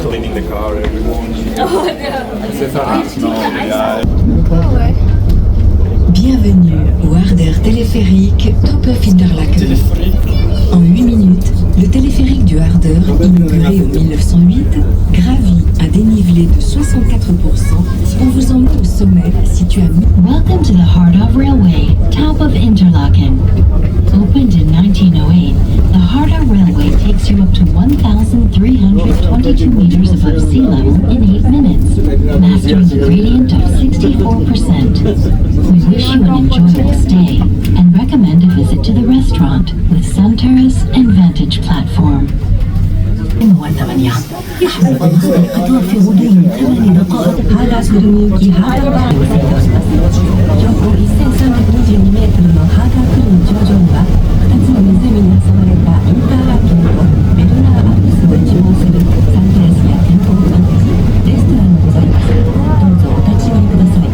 Cleaning the car every morning. C'est ça. Bienvenue au Harder téléphérique Top of Interlaken. En 8 minutes, le téléphérique du Harder, inauguré en 1908, gravit un dénivelé de 64% pour vous emmener au sommet situé à Welcome to the Harder Railway, Top of Interlaken. Opened in 1908, the Harder Railway takes you up to 1,322 meters above sea level in 8 minutes, mastering a gradient of 64%. We wish you an enjoyable stay and recommend a visit to the restaurant with sun terrace and vantage platform. يحمل القطار في غضون 8 دقائق على سلوك هاردركولم.標高 1320 のハーダークルム頂上には2つの湖に挟まれたインターラーケンとベルナーアルプスを一望するサンテラスや天候観的レストランがございます。どうぞお立ち寄りください。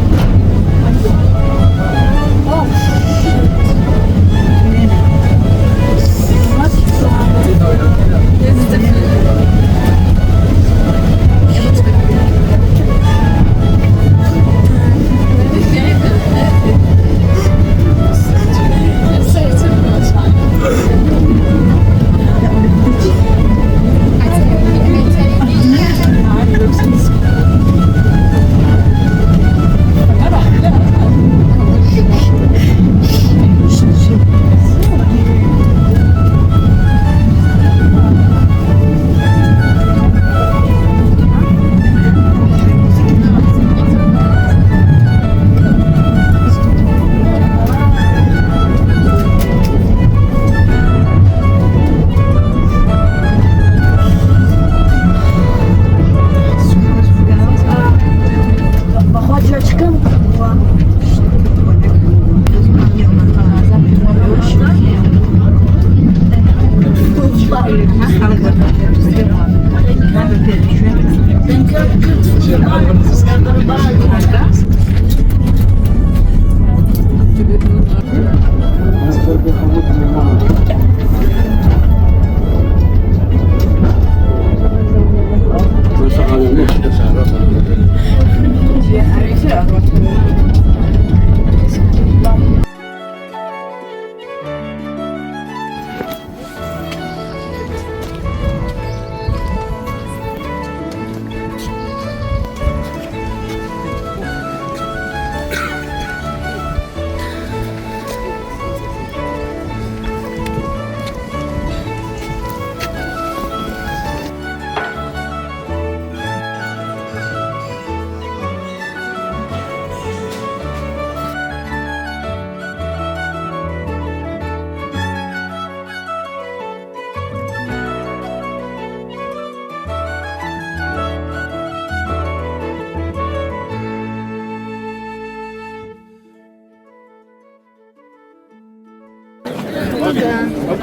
Se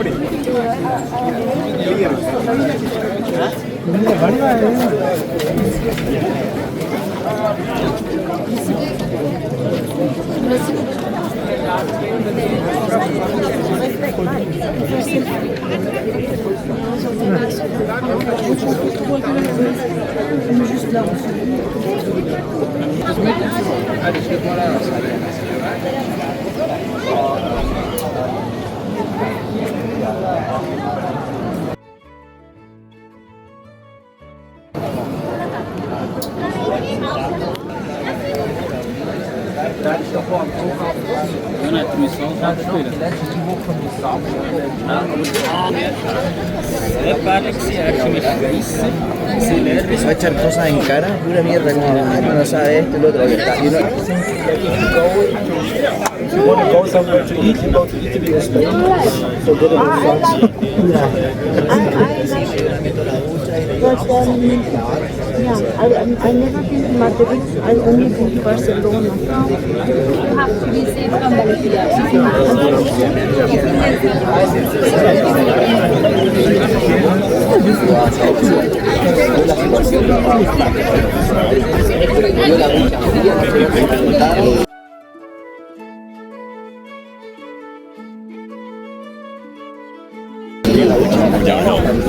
va a echar cosas en cara, pura mierda, como no sabe esto y lo otro. If you want to go somewhere to eat, you go to Italy or Spain. So go to France. I never been to Madrid. I only been to Barcelona. You have to visit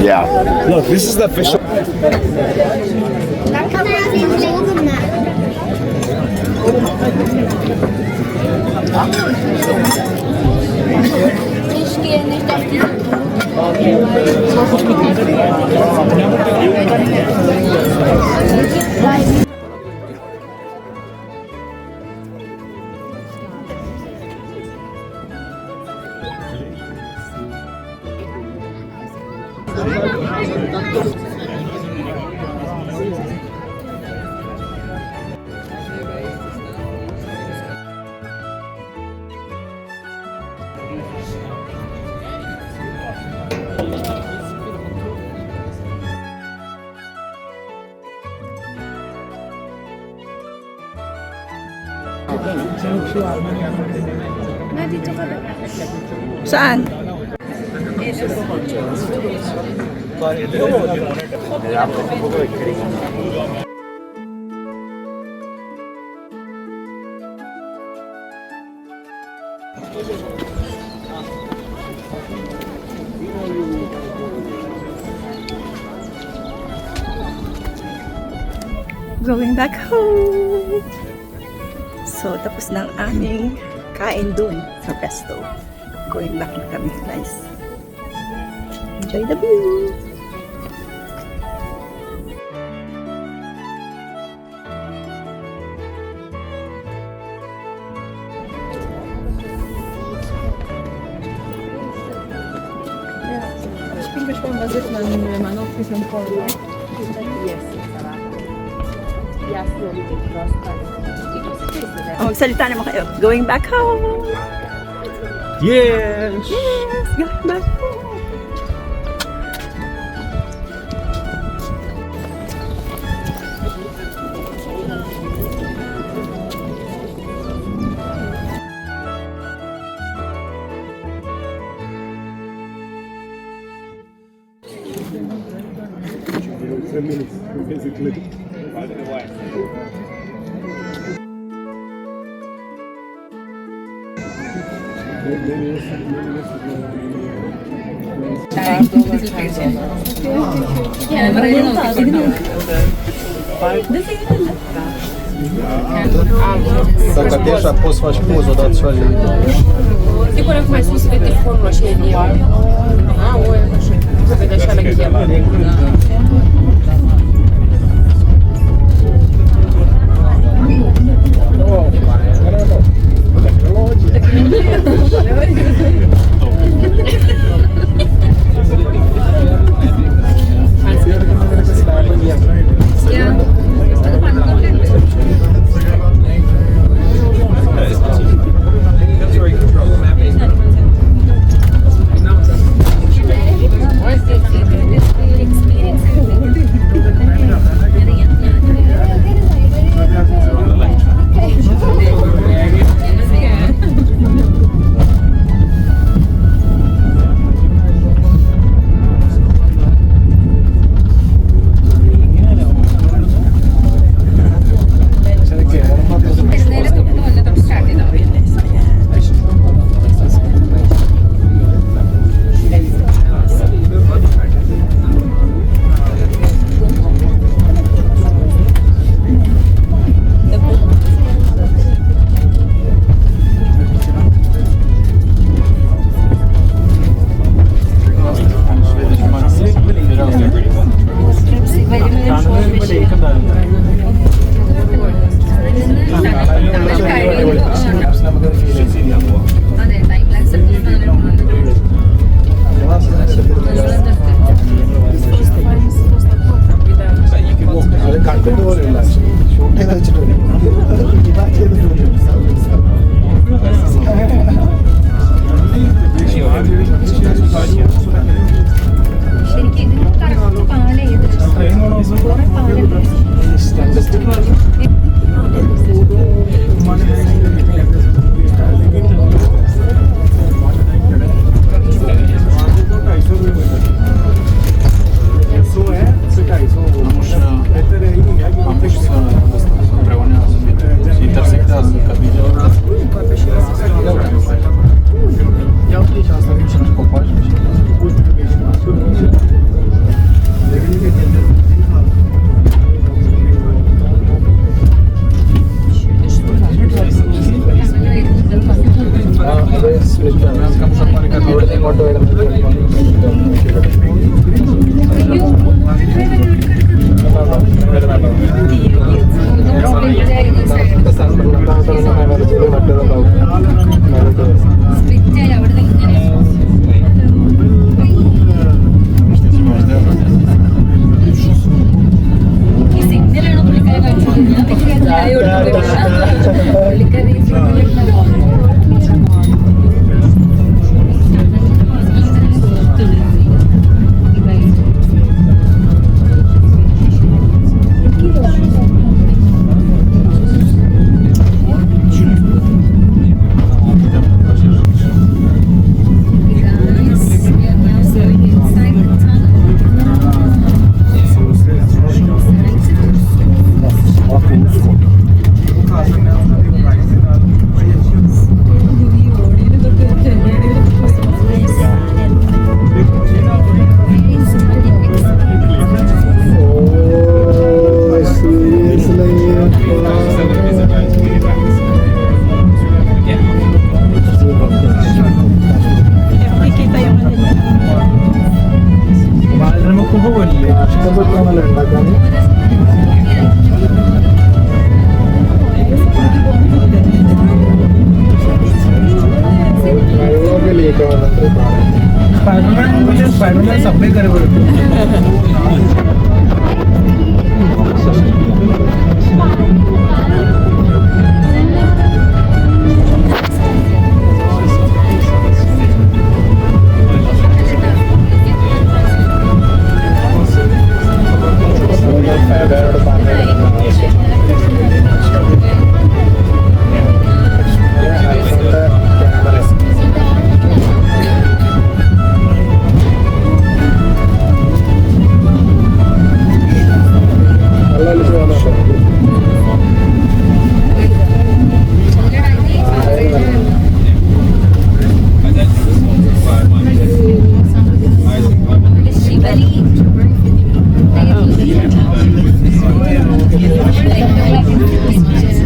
Yeah. Look, this is the official. Ich gehe nicht auf diese Saan? Going back home. So, tapos na ang aming kain doon sa resto. Going back na kami, guys. Enjoy the view! Pinkas po ang basit ng manok isang polo. Yes. Oh, magsalita naman kayo. Going back home! Yes. Yes! Going back home! Basically. Dacă te așa poți să faci poză, dar îți face... Sigur că mai sus vede formă și e oi, așa. Vede așa la cheamă. experience വെച്ചിട്ടുണ്ട്. ശരിക്കും ഇതിന് correct പാല് ഏത് കുറെ പാലുണ്ട്. സ്പ്ലിറ്റായി അവിടെ നിന്ന് ഇങ്ങനെ ഈ സിഗ്നലാണോ പുള്ളിക്കാരെ കാണിച്ചത്? ഞാൻ പുള്ളിക്കാരി स्पाइडरमैन सबने करे बोलते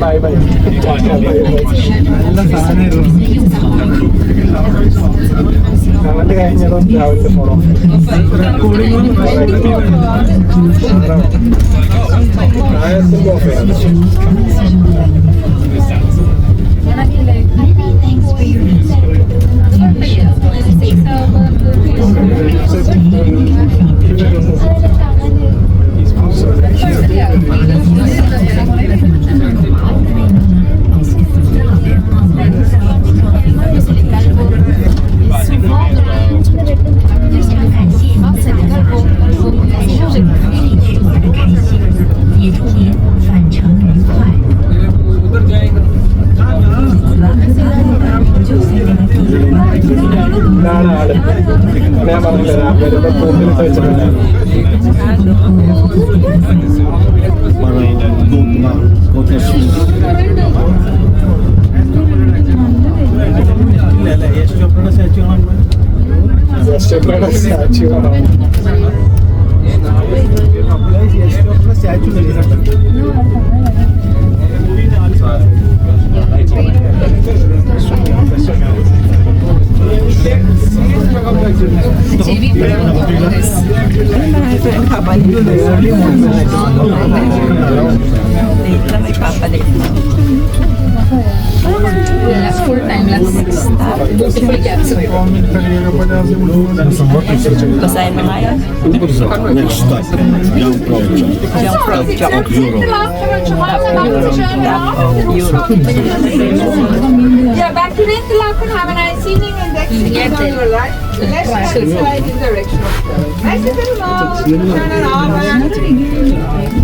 बाय बाय നല്ല സാധനമായിരുന്നു അങ്ങോട്ട് കഴിഞ്ഞതും രാവിലെ പോകണം Basahin mo nga yan. Next stop, Young Pro. Young Pro. Yeah, back to Interlaken. Have a nice evening and next week on your right. Left hand side in direction of Interlaken. Nice little mouth. Turn it off.